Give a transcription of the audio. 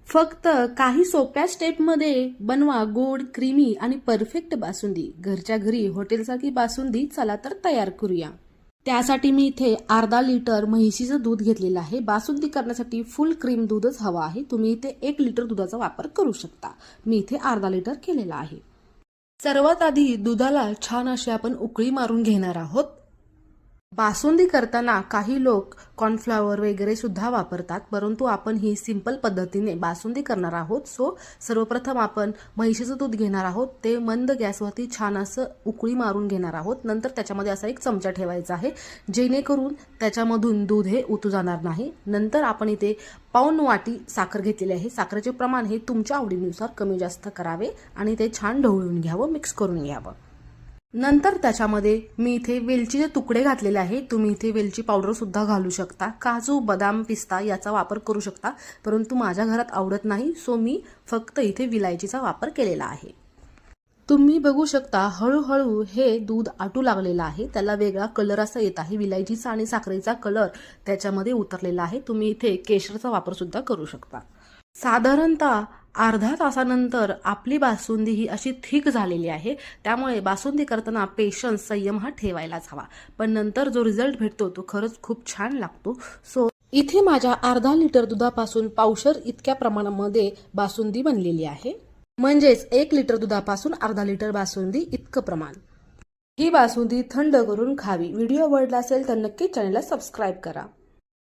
फक्त काही सोप्या स्टेपमध्ये बनवा गोड, क्रीमी आणि परफेक्ट बासुंदी. घरच्या घरी हॉटेलसारखी बासुंदी चला तर तयार करूया. त्यासाठी मी इथे अर्धा लिटर म्हैशीचं दूध घेतलेलं आहे. बासुंदी करण्यासाठी फुल क्रीम दूधच हवा आहे. तुम्ही इथे 1 लिटर दुधाचा वापर करू शकता. मी इथे अर्धा लिटर केलेला आहे. सर्वात आधी दुधाला छान अशी आपण उकळी मारून घेणार आहोत. बासुंदी करताना काही लोक कॉर्नफ्लॉवर वगैरे सुद्धा वापरतात, परंतु आपण ही सिंपल पद्धतीने बासुंदी करणार आहोत. सो सर्वप्रथम आपण म्हैशीचं दूध घेणार आहोत. ते मंद गॅसवरती छान असं उकळी मारून घेणार आहोत. नंतर त्याच्यामध्ये असा एक चमचा ठेवायचा आहे, जेणेकरून त्याच्यामधून दूध हे उतू जाणार नाही. नंतर आपण इथे पाऊण वाटी साखर घेतलेली आहे. साखरेचे प्रमाण हे तुमच्या आवडीनुसार कमी जास्त करावे आणि ते छान ढवळून घ्यावं, मिक्स करून घ्यावं. नंतर त्याच्यामध्ये मी इथे वेलचीचे तुकडे घातलेले आहे. तुम्ही इथे वेलची पावडर सुद्धा घालू शकता. काजू, बदाम, पिस्ता याचा वापर करू शकता, परंतु माझ्या घरात आवडत नाही, सो मी फक्त इथे विलायचीचा वापर केलेला आहे. तुम्ही बघू शकता हळूहळू हे दूध आटू लागलेलं आहे. त्याला वेगळा कलर असा येत आहे. विलायचीचा आणि साखरेचा कलर त्याच्यामध्ये उतरलेला आहे. तुम्ही इथे केशरचा वापर सुद्धा करू शकता. साधारणतः अर्धा तासानंतर आपली बासुंदी ही अशी थिक झालेली आहे. त्यामुळे बासुंदी करताना पेशन्स, संयम हा ठेवायलाच हवा. पण नंतर जो रिझल्ट भेटतो तो खरंच खूप छान लागतो. सो इथे माझ्या अर्धा लिटर दुधापासून पावशर इतक्या प्रमाणामध्ये बासुंदी बनलेली आहे. म्हणजेच 1 लिटर दुधापासून अर्धा लिटर बासुंदी इतकं प्रमाण. ही बासुंदी थंड करून खावी. व्हिडिओ आवडला असेल तर नक्की चॅनलला सबस्क्राईब करा.